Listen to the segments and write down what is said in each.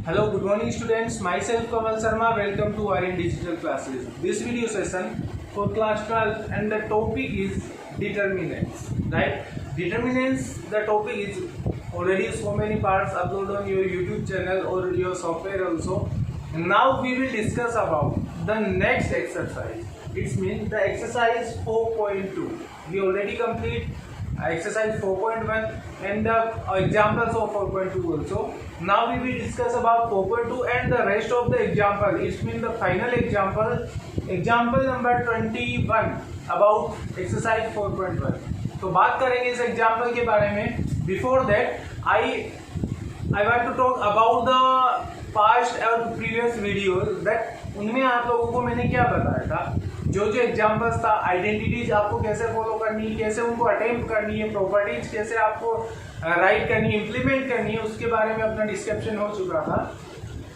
Hello, good morning students. Myself Kamal Sharma. Welcome to RN Digital Classes. This video session for class 12 and the topic is determinants. Right? Determinants, the topic is already so many parts uploaded on your YouTube channel or your software also. Now we will discuss about the next exercise. It means the exercise 4.2. We already complete exercise 4.1 and the examples of 4.2 also. Now we will discuss about 4.2 and the rest of the example. It means the final example number 21 about exercise 4.1. तो बात करेंगे इस example के बारे में. Before that I want to talk about the past और previous videos that उनमें आप लोगों को मैंने क्या बताया था. जो एग्जाम्पल्स था, आइडेंटिटीज आपको कैसे फॉलो करनी है, कैसे उनको अटेम्प्ट करनी है, प्रॉपर्टीज कैसे आपको राइट करनी है, इम्प्लीमेंट करनी है, उसके बारे में अपना डिस्क्रिप्शन हो चुका था.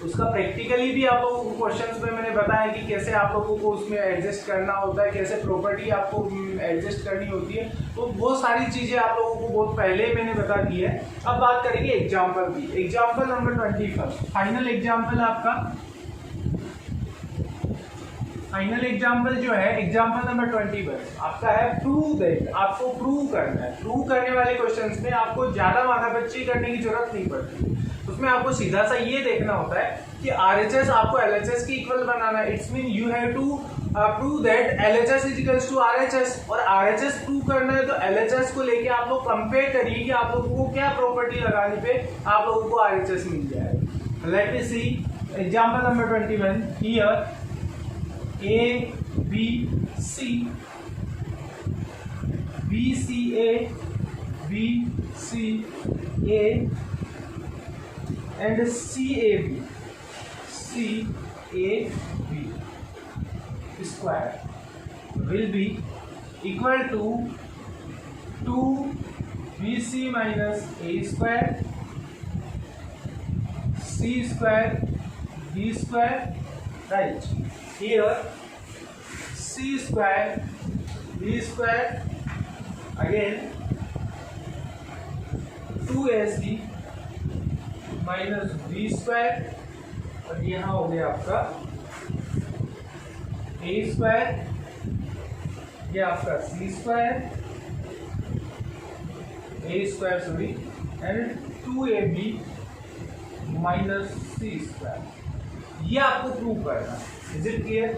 उसका प्रैक्टिकली भी आप लोगों को क्वेश्चंस में मैंने बताया कि कैसे आप लोगों को उसमें एडजस्ट करना होता है, कैसे प्रॉपर्टी आपको एडजस्ट करनी होती है. तो वो सारी चीज़ें आप लोगों को बहुत पहले मैंने बता दी है. अब बात करेंगे एग्जाम्पल की. एग्जाम्पल नंबर 21, फाइनल एग्जाम्पल आपका. फाइनल एग्जाम्पल जो है एग्जाम्पल नंबर 21 आपका है प्रूव दैट. आपको प्रूव करना है. प्रूव करने वाले क्वेश्चंस में आपको ज्यादा माथापच्ची करने की जरूरत नहीं पड़ती. उसमें आपको सीधा सा ये देखना होता है कि RHS आपको LHS की इक्वल बनाना है. It's mean you have to prove that LHS is equals to RHS. और RHS प्रूव करना है तो LHS को लेके आप लोग कंपेयर करिए कि आप लोगों को क्या प्रॉपर्टी लगाने पे आप लोगों को RHS मिल जाएगा. Let me see example number 21 here. A, B, C, B, C, A, B, C, A, and C, A, B, C, A, B square will be equal to 2BC minus A square, C square, B square, right? Here C square, B square, again 2AC minus B square, और यहाँ हो गया आपका A square, ये आपका C square, A square sorry, and 2AB minus C square. ये आपको prove करना है. Is it clear?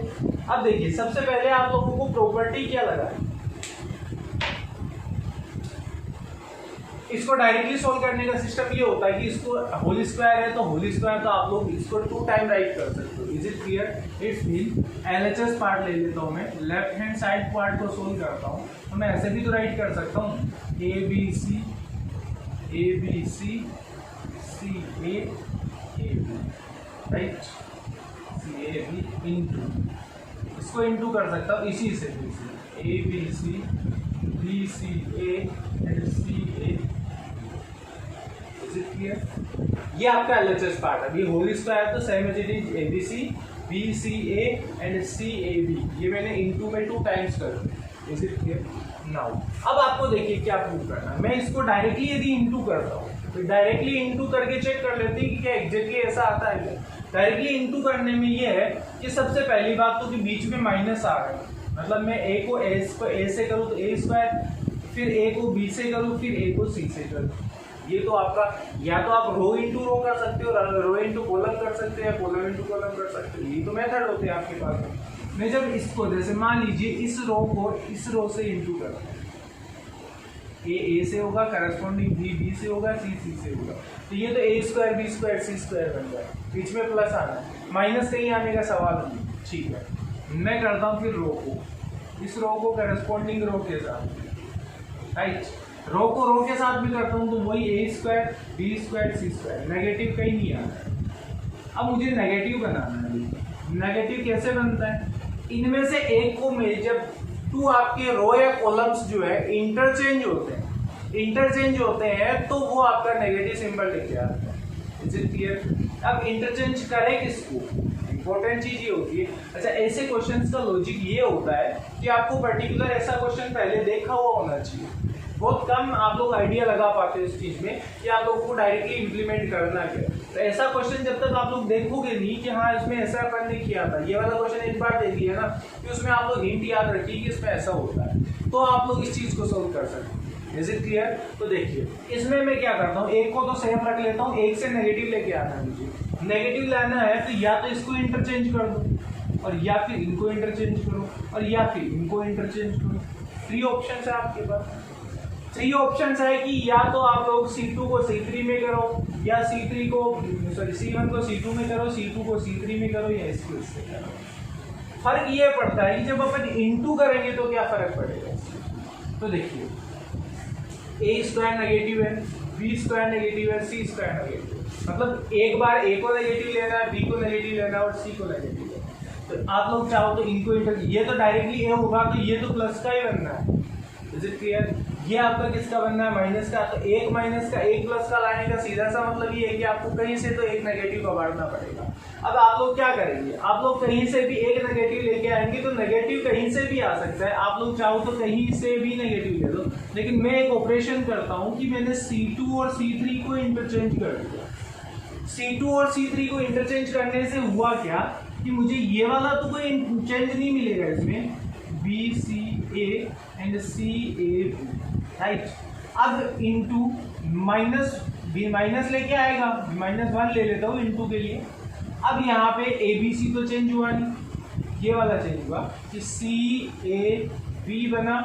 अब देखिए सबसे पहले आप लोगों को प्रॉपर्टी क्या लगा है. इसको डायरेक्टली सॉल्व करने का सिस्टम ये होता है कि इसको होल स्क्वायर है तो होल स्क्वायर तो आप लोग इसको 2 टाइम राइट कर सकते हो. Is it clear? It's mean LHS part ले लेता हूं मैं, लेफ्ट हैंड साइड पार्ट को सोल्व करता हूं तो मैं ऐसे भी तो राइट कर सकता हूं ABC CA AB, right. AB into, इसको इंटू कर सकता हूँ इसी से ABC BCA and CA. Is it clear? ये आपका LHS पार्ट है. ये होल स्क्वायर तो same as it is ABC BCA and CAB. ये मैंने इंटू में 2 टाइम्स कर दिया. Is it clear? नाउ अब आपको देखिए क्या प्रूव करना है. मैं इसको डायरेक्टली यदि इंटू करता हूँ तो डायरेक्टली इंटू करके चेक कर लेते हैं कि क्या एग्जैक्टली ऐसा आता है क्या. डायरेक्टली इंटू करने में ये है कि सबसे पहली बात तो कि बीच में माइनस आ रहा है. मतलब मैं A को A से करूँ तो A स्क्वायर, फिर A को B से करूँ, फिर A को C से करूँ. ये तो आपका या तो आप रो इंटू रो कर सकते हो, रो इंटू कॉलम कर सकते हैं, कॉलम इंटू कॉलम कर सकते हो. ये तो मेथड होते हैं आपके पास. मैं जब इसको जैसे मान लीजिए इस रो को इस रो से इंटू करता हूँ, A से होगा, करस्पॉन्डिंग B से होगा, C से होगा. तो ये तो A square B square C square बन जाए. बीच में प्लस आना है, माइनस कहीं आने का सवाल नहीं. ठीक है, मैं करता हूँ फिर रो को, इस रो को करस्पॉन्डिंग रो के साथ, राइट. रो को रो के साथ भी करता हूँ तो वही A square B square C square. Negative कहीं नहीं आना है. अब मुझे नेगेटिव बनाना है. नेगेटिव कैसे बनता है? इनमें से एक को मैं जब 2 आपके रो या कॉलम्स जो है इंटरचेंज होते हैं तो वो आपका नेगेटिव सिंबल लेके आता है. Is it clear? अब इंटरचेंज करें किसको? इंपॉर्टेंट चीज ये होती है. अच्छा, ऐसे क्वेश्चंस का लॉजिक ये होता है कि आपको पर्टिकुलर ऐसा क्वेश्चन पहले देखा हुआ होना चाहिए. बहुत कम आप लोग आइडिया लगा पाते हो इस चीज में कि आप लोगों को डायरेक्टली इम्प्लीमेंट करना क्या। तो ऐसा क्वेश्चन जब तक आप लोग देखोगे नहीं कि हाँ इसमें ऐसा अपन ने किया था, ये वाला क्वेश्चन एक बार दे दिया ना कि उसमें आप लोग हिंट याद रखिए कि इसमें ऐसा होता है, तो आप लोग इस चीज को सोल्व कर सकते हैं। Is it clear? तो देखिए इसमें मैं क्या करता हूँ, एक को तो सेम रख लेता हूँ, एक से नेगेटिव लेके आना है मुझे। नेगेटिव लाना है तो या तो इसको इंटरचेंज कर दो और या फिर इनको इंटरचेंज करो और या फिर इनको इंटरचेंज करो। 3 ऑप्शन है आपके पास। 3 ऑप्शन है कि या तो आप लोग C2 को C3 में करो, या C1 को C2 में करो, C2 को C3 में करो, या इसको इससे करो। फर्क ये पड़ता है कि जब अपन इनटू करेंगे तो क्या फर्क पड़ेगा। तो देखिए a² नेगेटिव है, b² नेगेटिव है, c² नेगेटिव है, मतलब एक बार a को नेगेटिव लेना है, b को नेगेटिव लेना है और c को नेगेटिव लेना है। तो आप लोग चाहो तो इनको ये तो डायरेक्टली a होगा तो ये तो प्लस का ही बनना है। Is it clear? ये आपका किसका बनना है? माइनस का। तो एक माइनस का एक प्लस का लाने का सीधा सा मतलब ये है कि आपको कहीं से तो एक नेगेटिव का बांटना पड़ेगा। अब आप लोग क्या करेंगे, आप लोग कहीं से भी एक नेगेटिव लेके आएंगे तो नेगेटिव कहीं से भी आ सकता है, आप लोग चाहो तो कहीं से भी नेगेटिव ले दो। लेकिन मैं एक ऑपरेशन करता हूँ कि मैंने C2 और C3 को इंटरचेंज कर दिया। C2 और C3 को इंटरचेंज करने से हुआ क्या कि मुझे ये वाला तो कोई चेंज नहीं मिलेगा इसमें, BCA एंड CAB, राइट। अब इंटू माइनस लेके आएगा, -1 ले लेता हूँ इंटू के लिए। अब यहाँ पे ABC तो चेंज हुआ नहीं, ये वाला चेंज हुआ कि CAB बना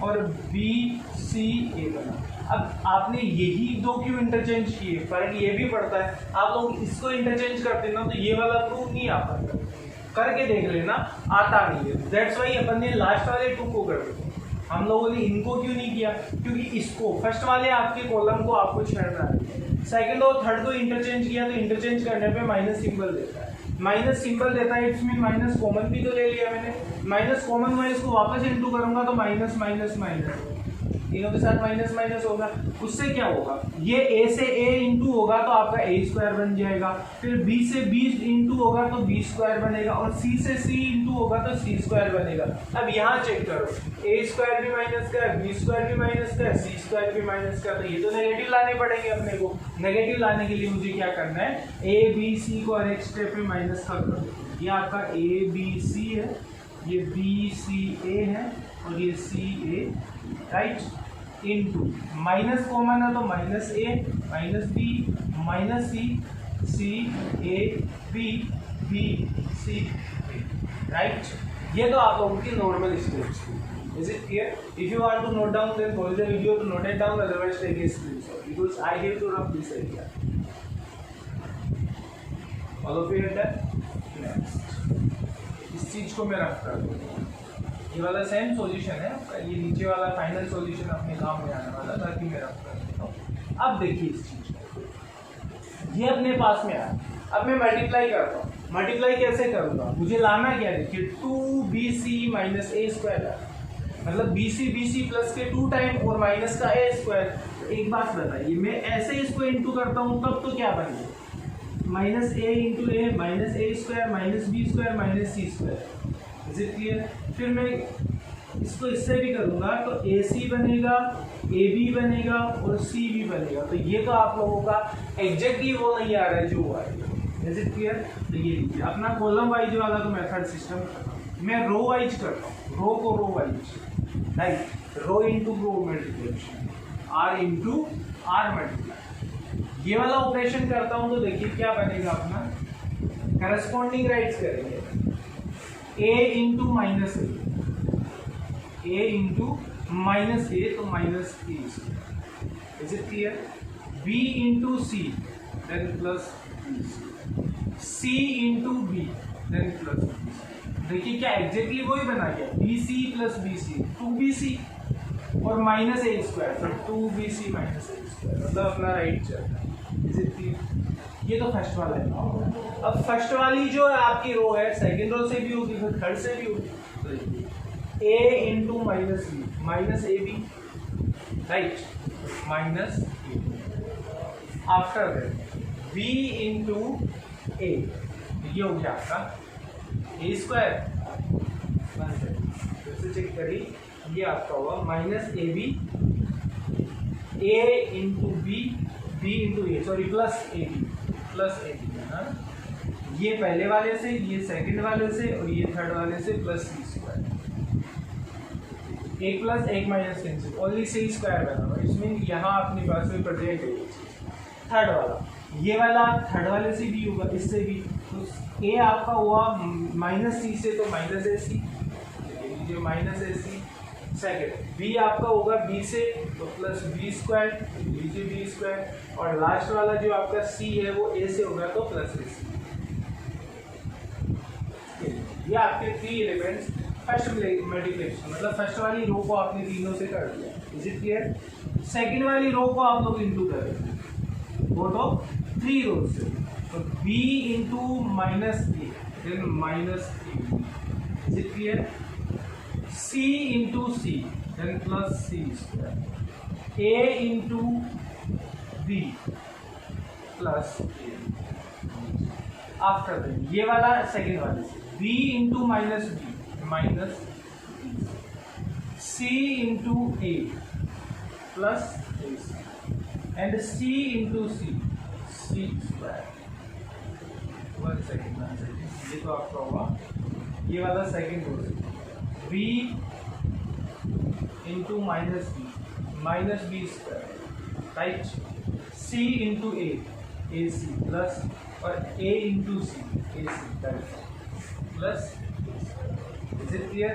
और BCA बना। अब आपने यही दो क्यों इंटरचेंज किए, फर्क ये भी पड़ता है। आप लोग इसको इंटरचेंज करते ना तो ये वाला प्रूफ नहीं आ पाता, करके देख लेना, आता नहीं है। दैट्स वाई अपन ने लास्ट वाले 2 को कर दिया। हम लोगों ने इनको क्यों नहीं किया, क्योंकि इसको फर्स्ट वाले आपके कॉलम को आपको छेड़ना है, सेकंड और थर्ड को इंटरचेंज किया तो इंटरचेंज करने पे माइनस सिंबल देता है। माइनस सिंबल देता है, इट्स मीन माइनस कॉमन भी तो ले लिया मैंने। माइनस कॉमन मैं इसको वापस इंटू करूंगा तो माइनस माइनस माइनस, तीनों के साथ माइनस माइनस होगा। उससे क्या होगा, ये a से a इंटू होगा तो आपका a² बन जाएगा, फिर b से b इंटू होगा तो b² बनेगा, और c से c इंटू होगा तो c² बनेगा। अब यहाँ चेक करो, a² भी माइनस का, b² भी माइनस का, c² भी माइनस का, तो ये तो नेगेटिव लाने पड़ेंगे अपने को। नेगेटिव लाने के लिए मुझे क्या करना है, a b c को हर एक स्टेप में माइनस कर दो। ये आपका a b c है, ये b c a है और ये c a, right. Into minus common है तो minus a minus b minus c, c a b b c a, right. ये तो आप लोगों की नॉर्मल स्टेप्स थी। Is it clear? If you want to note down then pause the video to note it down, otherwise take a screenshot because I have to rub this area. All of you have that? Next इस चीज को मैं रख कर दूंगा। ये वाला same solution है, ये नीचे वाला फाइनल सॉल्यूशन अपने काम में आने वाला, ताकि मैं रख कर देता हूँ। अब देखिए इस चीज को, ये अपने पास में आया। अब मैं मल्टीप्लाई करता हूँ। मल्टीप्लाई कैसे करूँगा, मुझे लाना क्या है, देखिए 2bc माइनस a², मतलब bc प्लस के 2 टाइम और माइनस का a²। एक बात बताइए, मैं ऐसे इसको इंटू करता हूँ तब तो क्या बनेगा, minus a into a minus a² minus b² minus c²। Is it clear? फिर मैं इसको इससे भी करूंगा तो AC बनेगा, AB बनेगा और C भी बनेगा। तो ये तो आप लोगों का एग्जैक्टली वो नहीं आ रहा है जो आएगा। Is it clear? तो ये लीजिए अपना कॉलम वाइज वाला तो मेथड सिस्टम मैं रो वाइज करता हूँ, रो को row wise, right. Row into row multiplication, R into R multiply, ये वाला ऑपरेशन करता हूँ तो देखिए क्या बनेगा अपना, करस्पॉन्डिंग राइट्स करेंगे, a into minus a into minus a तो minus a। Is it clear? b into c then plus c into b then plus b। देखिए क्या एग्जैक्टली वही बना गया, bc प्लस bc 2bc और माइनस a² तो 2bc minus a², मतलब अपना राइट चल रहा है। Is it clear? ये तो फर्स्ट वाला है। अब फर्स्ट वाली जो है आपकी रो है, सेकंड रो से भी होगी फिर थर्ड से भी होगी। तो a into minus b minus a b, right, minus a b। After that b into a, ये हो गया आपका a²। फिर से चेक करिए, ये आपका होगा minus a b a into b, b into a, sorry plus a b, plus a b है ना, ये पहले वाले से, ये सेकंड वाले से, और ये थर्ड वाले से प्लस सी स्क्वायर, एक प्लस एक minus cancel, only c square बना। इसमें यहाँ अपने पास में प्रेजेंट है ये चीज। थर्ड वाला, ये वाला थर्ड वाले से भी होगा, इससे भी, तो ए आपका हुआ माइनस सी से, तो माइनस ए सी, लीजिए minus a c. Second B आपका होगा बी से, तो प्लस बी स्क्वायर, लीजिए बी स्क्वायर, और लास्ट वाला जो आपका सी है वो ए से होगा, तो प्लस ए सी। ये आपके 3 एलिमेंट्स फर्स्ट मल्टीप्लिकेशन, मतलब फर्स्ट वाली रो को आपने तीनों से कर दिया। Is it clear? सेकंड वाली रो को आप लोग इंटू करेंगे, वो तो 3 रो से, तो b into minus a, then minus a. Is it clear? c into c, then plus c square, a into b plus a. After that ये वाला सेकंड वाले से b into minus b minus c into a plus and c into c, c square. 1 second, ये तो आपका होगा ये वाला सेकंड रो से b into minus b square, right, c into a c plus, और a into c a c plus. Is it clear?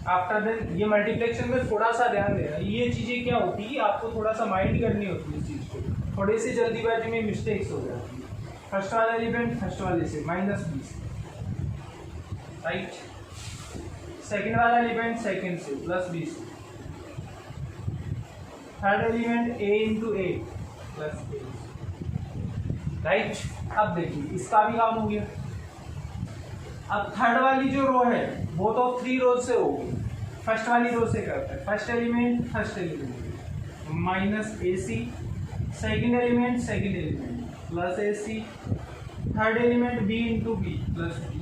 After then ये multiplication में थोड़ा सा ध्यान देना, ये चीज़ें क्या होती है आपको थोड़ा सा माइंड करनी होती है इस चीज़ को, थोड़े से जल्दीबाजी में मिस्टेक्स हो जाती है। फर्स्ट वाला एलिमेंट फर्स्ट वाले से माइनस बी से, राइट, सेकेंड वाला एलिमेंट सेकेंड से प्लस बी से, third element A into a plus A, right. अब देखिए इसका भी काम हो गया। अब थर्ड वाली जो रो है वो तो 3 रो से होगी, फर्स्ट वाली रो से करते हैं। First element minus a c, second element plus a c, third element b into b plus b.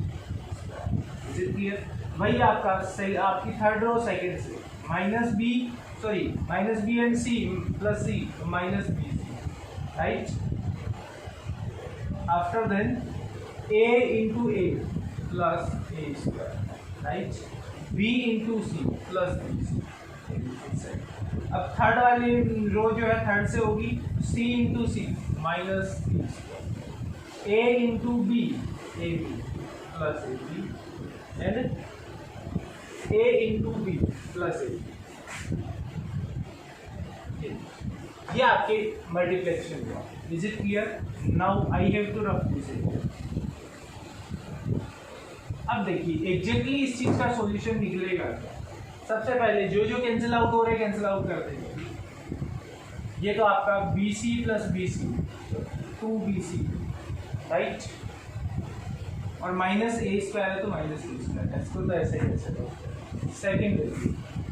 Is it clear? वही आपका सही, आपकी थर्ड रो सेकेंड से minus b and c plus c, minus b c, right. After then a into a plus a square, right, b into c plus b c. अब third वाली रो जो है third से होगी c into c minus b square, a into b a b plus a b, and a into b plus a b. ये आपके multiplication हुआ। Is it clear? Now I have to rough this. अब देखिए exactly इस चीज का solution निकलेगा क्या। सबसे पहले जो जो कैंसिल आउट हो रहे हैं कैंसिल आउट कर देंगे। ये तो आपका b c plus b c 2bc, right, और माइनस ए स्क्वायर है तो माइनस ए स्क्वायर, इसको तो ऐसे ही ऐसे लो। Second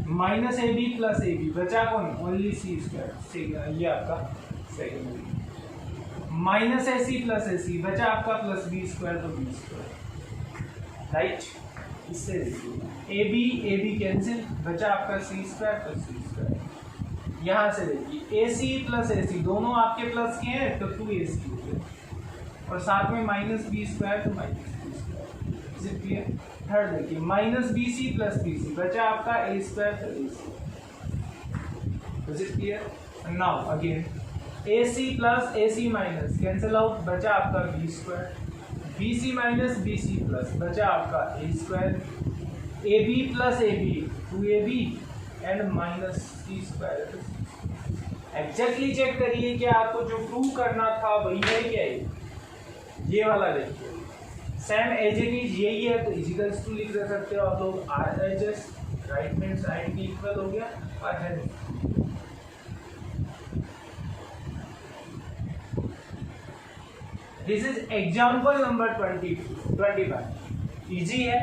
minus a b plus a b, बचा कौन? ओनली सी स्क्वायर, ये आपका second. Minus a c plus a c, बचा आपका प्लस बी स्क्वायर तो बी स्क्वायर, राइट। इससे देखिए ए बी कैंसिल, बचा आपका सी स्क्वायर तो सी स्क्वायर। यहाँ से देखिए ए सी प्लस ए सी दोनों आपके प्लस के हैं तो 2ac हो गए, और साथ में माइनस बी स्क्वायर तो minus b square. Is it clear? Third देखिए minus b c plus b c, बचा आपका ए स्क्वायर तो a c. Is it clear? Now again a c plus a c minus cancel out, बचा आपका b square, b c minus b c plus, बचा आपका a square, a b plus a b 2ab and minus c square. Exactly check करिए कि आपको जो prove करना था वही है क्या ये वाला देखिए सेम एज इट इज यही है, तो इजिकल्स टू लिख सकते हो आप लोग। R H S right hand side की इक्वल हो गया और है this is example number 25। Easy है,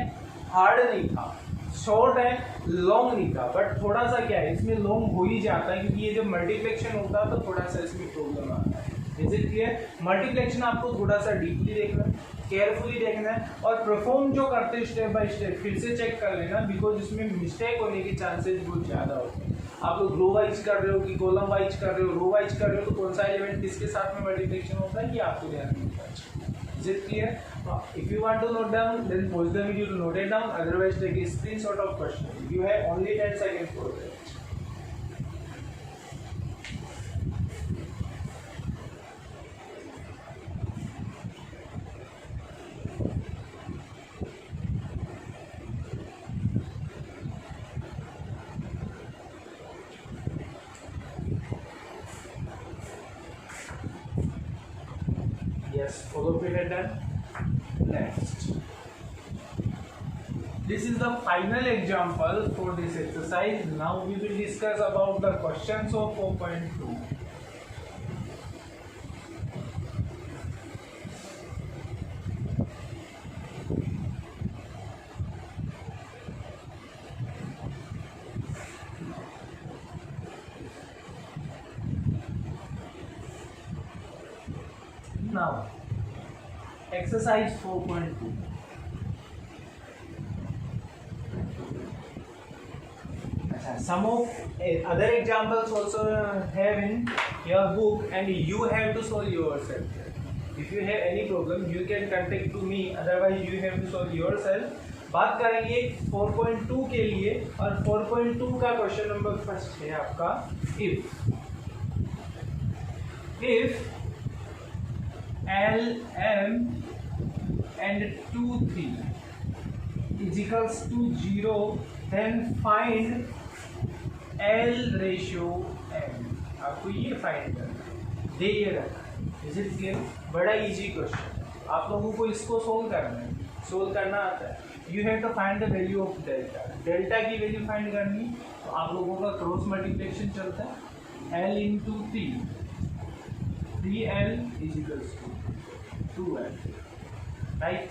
हार्ड नहीं था, शॉर्ट है, लॉन्ग नहीं था, बट थोड़ा सा क्या है इसमें लॉन्ग हो ही जाता है क्योंकि ये जब मल्टीप्लिकेशन होता है तो थोड़ा सा इसमें प्रॉब्लम आता है। Is it clear? मल्टीप्लिकेशन आपको थोड़ा सा डीपली देखना है, केयरफुली देखना है, और परफॉर्म जो करते हैं स्टेप बाय स्टेप फिर से चेक कर लेना, बिकॉज इसमें मिस्टेक होने के चांसेस बहुत ज़्यादा होते हैं। आप लोग रो वाइज कर रहे हो कि कॉलम वाइज कर रहे हो, रो वाइज कर रहे हो, तो कौन सा एलिमेंट किसके साथ में मल्टीप्लिकेशन होता है ये आपको ध्यान रखना है। Is it clear? If you want to note down, then pause the video to note it down. Otherwise, take a screenshot of question. You have only 10 seconds for that. Yes, follow period done. Next. This is the final example for this exercise. Now we will discuss about the questions of 4.2. Now, exercise 4.2. Some of other examples also have in your book, and you have to solve yourself. If you have any problem, you can contact to me. Otherwise, you have to solve yourself. बात करेंगे 4.2 के लिए, और 4.2 का question number first है आपका if L M and 2 3 is equals to 0, then find L ratio M. आपको ये फाइंड करना दे ये रखा। Is it clear? बड़ा इजी क्वेश्चन, आप लोगों को इसको सोल्व करना है, सोल्व करना आता है। You have to find the value of delta. Delta की वैल्यू फाइंड करनी, तो आप लोगों का क्रॉस मल्टीप्लिकेशन चलता है L into 3L is equals to 2L, right?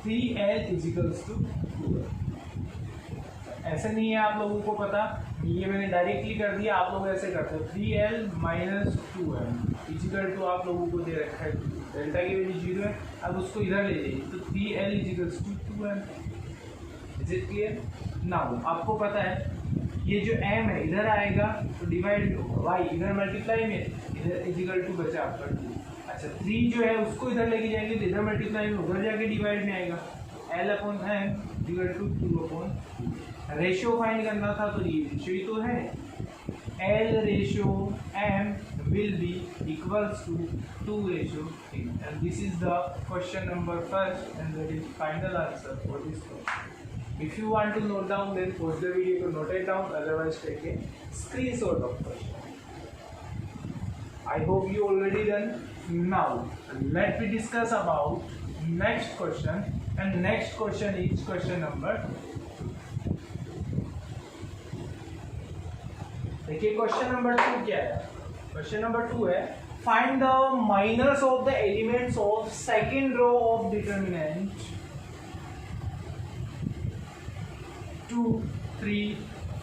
3L is equals to 2L। ऐसे नहीं है आप लोगों को पता, ये मैंने डायरेक्टली कर दिया, आप लोग ऐसे करते हो 3L minus 2L is equal to, आप लोगों को दे रखा है डेल्टा की वैल्यू 0 है, अब उसको इधर ले जाइए, तो 3L equals to 2L। Is it clear? Now आपको पता है ये जो M है इधर आएगा तो डिवाइड होगा, y इधर मल्टीप्लाई में, इधर इजिकल टू बचा आपका 2। अच्छा 3 जो है उसको इधर लेके जाएंगे तो इधर मल्टीप्लाई में, उधर जाके डिवाइड में आएगा, L upon M equal to 2 upon 2। Ratio find करना था, तो ये रेशियो ही तो है, L ratio M will be equals to 2 ratio 3, and this is the question number first, and that is final answer for this question. If you want to note down, then pause the video to note it down, otherwise take a screenshot of question. I hope you already done. Now let me discuss about next question, and next question is question number 2. देखिए question number 2 क्या है? Question number 2 है find the minors of the elements of second row of determinant 2 3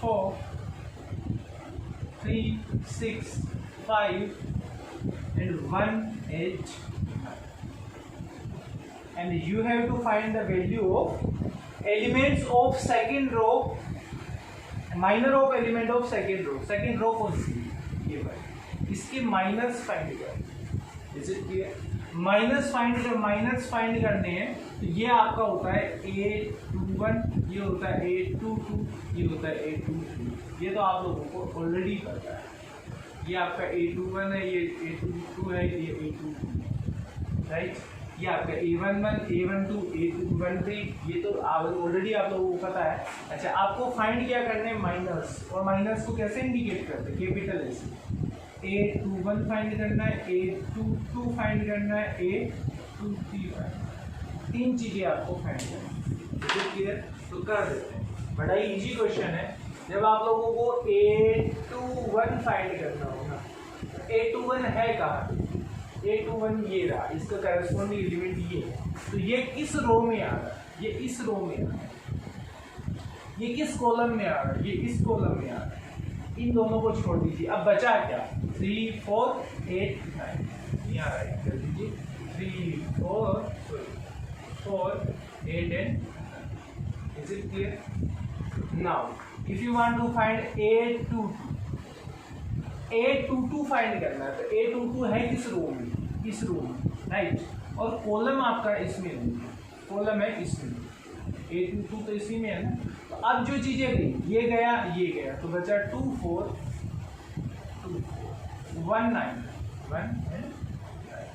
4 3 6 5 and 1 8 and you have to find the value of elements of second row, minor of element of second row. Second row कौन सी? ये भाई, इसके minors find कर। Is it clear? Minors find करने हैं, तो ये आपका होता है A21, ये होता है A22, ये होता है A23। ये तो आप लोगों को ऑलरेडी पता है, ये आपका A21 है, ये A22 है, ये A22, राइट? ये आपका A11, A12, A13, ये तो ऑलरेडी आप लोगों को पता है। अच्छा आपको फाइंड क्या करने हैं? माइनस, और माइनस को कैसे इंडिकेट करते हैं? Capital S. A21 फाइंड करना है, A22 फाइंड करना है, A23 फाइंड, 3 चीज़ें आपको फाइंड करनी है। क्लियर? तो कर देते हैं, बड़ा इजी क्वेश्चन है। जब आप लोगों को A21 फाइंड करना होगा, A21 है कहाँ? A21 ये रहा, इसका करस्पॉन्डिंग एलिमेंट ये है, तो ये किस रो में आ रहा है? ये इस रो में आ रहा है। ये किस कॉलम में आ रहा है? ये इस कॉलम में आ रहा है। इन दोनों को छोड़ दीजिए, अब बचा क्या? 3 4 8 9, यहाँ राइट कर दीजिए, 3 4 8 and 9। Is it clear? Now if you want to find A22, A22 find करना है, तो A22 है किस रो में, इस रो में, राइट, और कॉलम आपका इसमें है, कॉलम है इसमें, A22 तो इसी में है ना। तो अब जो चीजें गई, ये गया, तो बचा 2 4 2 1 9 1 and 9.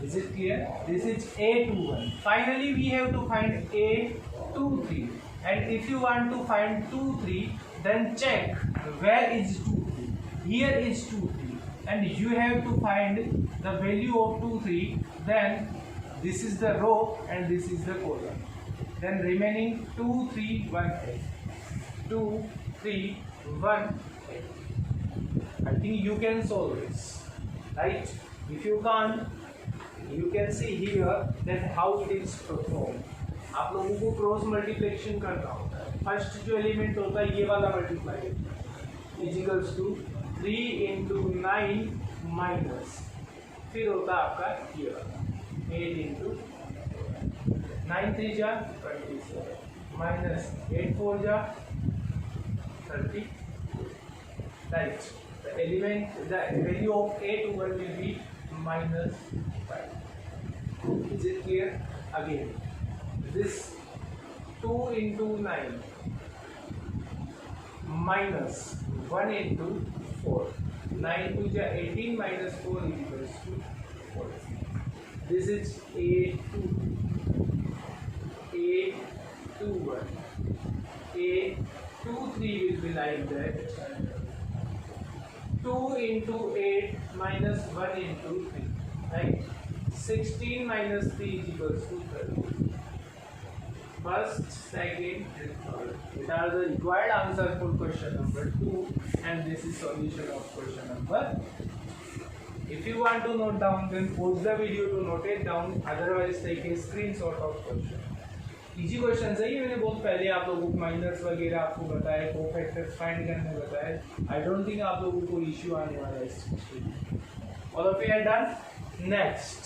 Is it clear? This is A21. Finally, we have to find A23. And if you want to find 2 3, then check where is 2 3. Here is 2 3, and you have to find the value of 2 3. Then this is the row and this is the column. Then remaining 2 3 1 8 2 3 1 8. I think you can solve this, right? If you can't, you can see here that how it is performed. आप लोगों को cross multiplication करना होता है। First जो element होता है ये वाला multiply equals to 3 into 9 minus, फिर होता है आपका ये वाला 8 इंटू 9 3 जा 27 माइनस 8 4 जा 30, right. The element, the value of A21 will be -5. Is it clear? Again, this 2 into 9 minus 1 into 4, 9 2 ja 18 minus 4 is equals to 4. This is A22, A21, A23 will be like that, 2 into 8 minus 1 into 3, right? 16 minus 3 is equals to 30. First, second, and third. These are the required answer for question number 2, and this is solution of question number. If you want to note down, then pause the video to note it down. Otherwise, take a screenshot of question. Easy question है ये, मैंने बहुत पहले आप लोगों को miners वगैरह आपको बताया, कोफैक्टर्स फाइंड करने बताया। आई डोंट थिंक आप लोगों को इश्यू आने वाला है इस चीज के। All of you are done. Next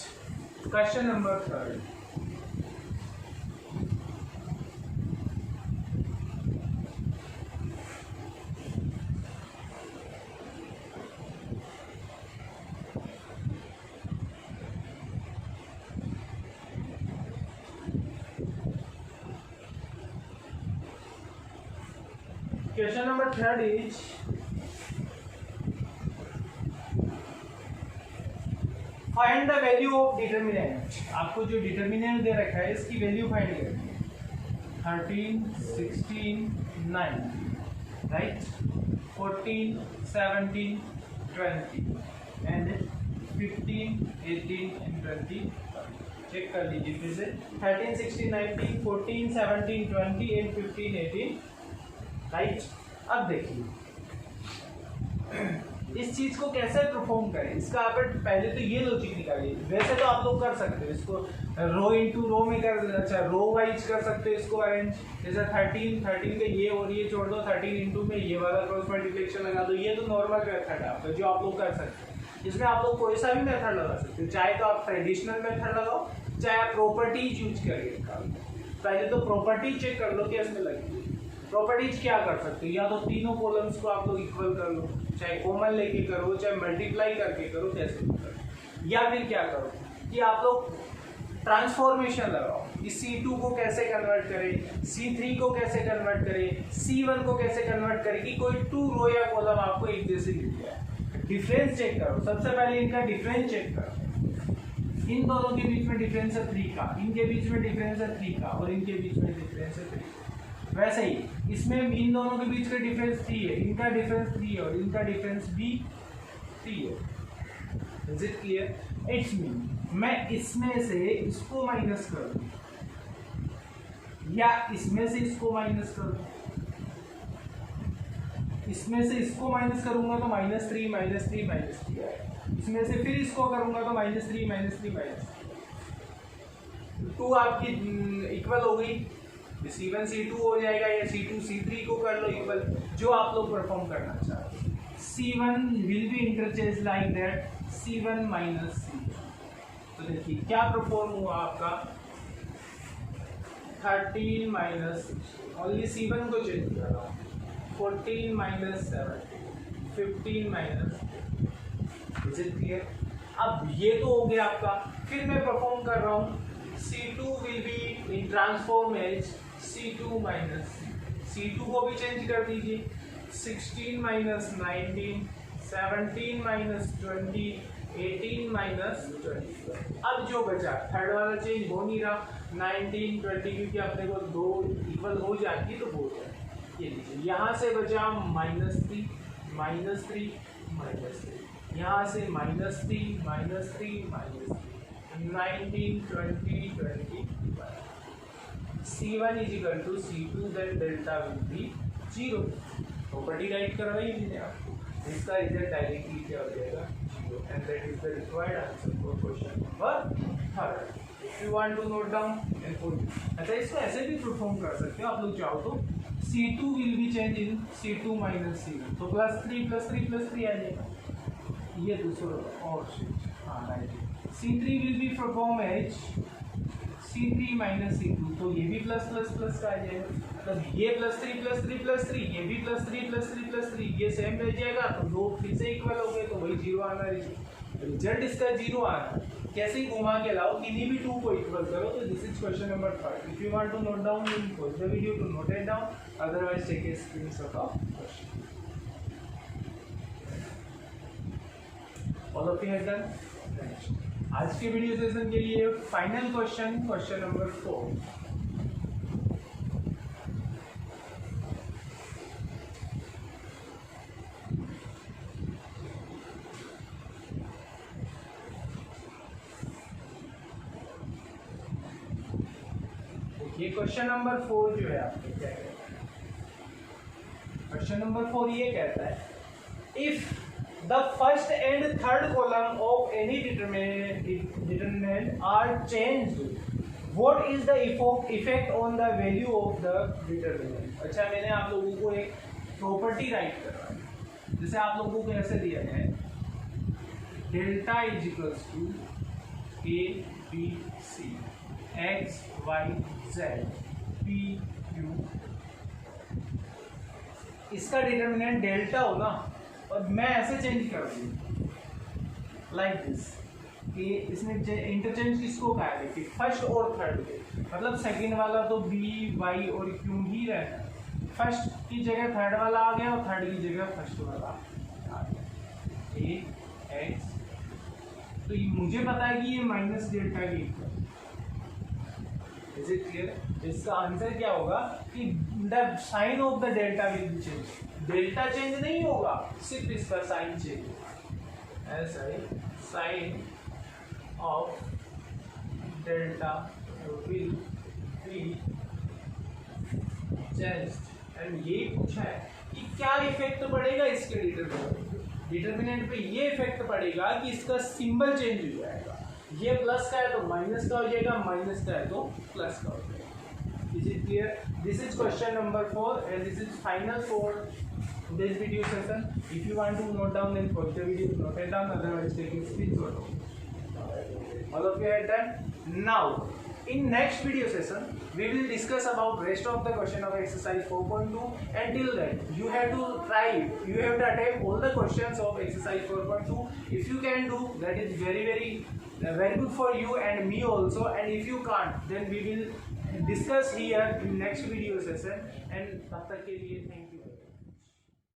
question number 3। Question number 3 is find the value of determinant. आपको जो डिटर्मिनेंट दे रखा है इसकी वैल्यू फाइंड करनी है। 13 16 9, राइट, 14 17 20 एंड 15 18 एंड 20। चेक कर लीजिए फिर से, 13 16 19 14 17 20 एंड 15 18, राइट। अब देखिए इस चीज को कैसे परफॉर्म करें, इसका आप पहले तो ये लॉजिक निकालिए। वैसे तो आप लोग कर सकते हो इसको रो इनटू रो में कर, अच्छा रो वाइज कर सकते हो इसको अरेंज। जैसे 13 के ये और ये छोड़ दो, 13 इंटू में ये वाला क्रॉस मल्टीप्लिकेशन लगा दो। ये तो नॉर्मल मेथड है आपका जो आप लोग कर सकते हैं। इसमें आप लोग कोई सा भी मेथड लगा सकते हो, चाहे तो आप ट्रेडिशनल मेथड लगाओ, चाहे आप प्रॉपर्टीज यूज करिए। पहले तो प्रॉपर्टी चेक कर लो कि इसमें लगी। प्रॉपर्टीज क्या कर सकते हो, या तो तीनों कॉलम्स को आप लोग इक्वल कर लो, चाहे कॉमन लेके करो, चाहे मल्टीप्लाई करके करो, कैसे भी करो। या फिर क्या करो कि आप लोग ट्रांसफॉर्मेशन लगाओ कि C2 को कैसे कन्वर्ट करें, C3 को कैसे कन्वर्ट करें, C1 को कैसे कन्वर्ट करें कि कोई 2 रो या कॉलम आपको एक जैसे मिल जाए। डिफरेंस चेक करो, सबसे पहले इनका डिफरेंस चेक करो। इन दोनों के बीच में डिफरेंस है 3 का, इनके बीच में डिफरेंस है 3 का, और इनके बीच में डिफरेंस है 3 का। वैसे ही इसमें इन दोनों के बीच का डिफरेंस 3 है, इनका डिफरेंस 3 है और इनका डिफरेंस भी 3 है। Is it clear? It's mean मैं इसमें से इसको माइनस कर दूं या इसमें से इसको माइनस कर दूं। इसमें से इसको माइनस करूंगा तो -3 -3 -3 आएगा। इसमें से फिर इसको करूंगा तो -3 -3 -3। 2 आपकी इक्वल हो गई, C1 C2 हो जाएगा, या C2 C3 को कर लो इक्वल, जो आप लोग परफॉर्म करना चाहते हैं। C1 will be interchange like that, C1 minus C2। तो देखिए क्या परफॉर्म हुआ आपका, 13 माइनस ओनली C1 को चेंज कर रहा हूँ, 14 minus 17, 15 minus, is it clear? अब ये तो हो गया आपका। फिर मैं परफॉर्म कर रहा हूँ C2 will be in transform as C2 minus, C2 को भी चेंज कर दीजिए, 16 माइनस 19, 17 माइनस 20, 18 माइनस 20। अब जो बचा थर्ड वाला चेंज हो नहीं रहा, 19 20, क्योंकि अपने को दो इक्वल हो जाती है तो हो जाए। ये लीजिए यहाँ से बचा -3 -3 -3, यहाँ से -3 -3 -3, 19 20 20, C1 is equal to C2, then delta will be 0। Property write करवाई मैंने आपको, इसका रिजल्ट डायरेक्टली क्या हो जाएगा 0, and that is the required answer for question number 3। If you want to note down and put, अच्छा इसको ऐसे भी परफॉर्म कर सकते हो आप लोग चाहो तो, C2 will be change in C2 minus C1, तो +3 +3 +3 आ जाएगा। ये दूसरा और हाँ right, C3 will be perform as C3 minus C2, तो ये भी प्लस प्लस प्लस का आ जाएगा। मतलब ये +3 +3 +3, ये भी +3 +3 +3, ये सेम रह जाएगा, तो दो फिर से इक्वल हो गए, तो वही 0 आना रिजल्ट इसका 0 आना। कैसे ही घुमा के लाओ, किन्हीं भी 2 को इक्वल करो, तो this is question number 3। If you want to note down, you pause the video to note it down, otherwise take a screenshot of question. All of you have done. आज के वीडियो सेशन के लिए final question, question number 4। ये question number 4 जो है आपको क्या कहता है, क्वेश्चन नंबर 4 ये कहता है if the first and third column of any determinant are changed, what is the effect on the value of the determinant. अच्छा मैंने आप लोगों को एक प्रॉपर्टी राइट करवा है, जैसे आप लोगों को ऐसे दिया है delta is equals to ABC X Y Z P Q, इसका डिटरमिनेंट डेल्टा हो ना, और मैं ऐसे चेंज कर दूँ लाइक दिस कि इसमें इंटरचेंज किसको कहा है कि फर्स्ट और थर्ड के, मतलब सेकंड वाला तो B Y और Q ही रहना, फर्स्ट की जगह थर्ड वाला आ गया और थर्ड की जगह फर्स्ट वाला आ गया A X, तो मुझे पता है कि ये माइनस डेल्टा की इक्वल। Is it clear? इसका आंसर क्या होगा कि the sign of the delta will be change. Delta change नहीं होगा, सिर्फ इसका साइन चेंज होगा। ऐसा ही sign of delta will be changed. And ये पूछा है कि क्या इफेक्ट पड़ेगा इसके डिटरमिनेंट पे, ये इफेक्ट पड़ेगा कि इसका सिंबल चेंज हो जाएगा, ये प्लस का है तो माइनस का हो जाएगा, माइनस का है तो प्लस का हो जाएगा। Is it clear? This is question number 4 and this is final for this video session. If you want to note down then pause the video, note it down, otherwise take a screenshot. All of you are done. Now in next video session we will discuss about rest of the question of exercise 4.2. Until then you have to try, you have to attempt all the questions of exercise 4.2. if you can do, that is very good for you and me also, and if you can't then we will discuss here in next video session, and tab tak ke liye thank you.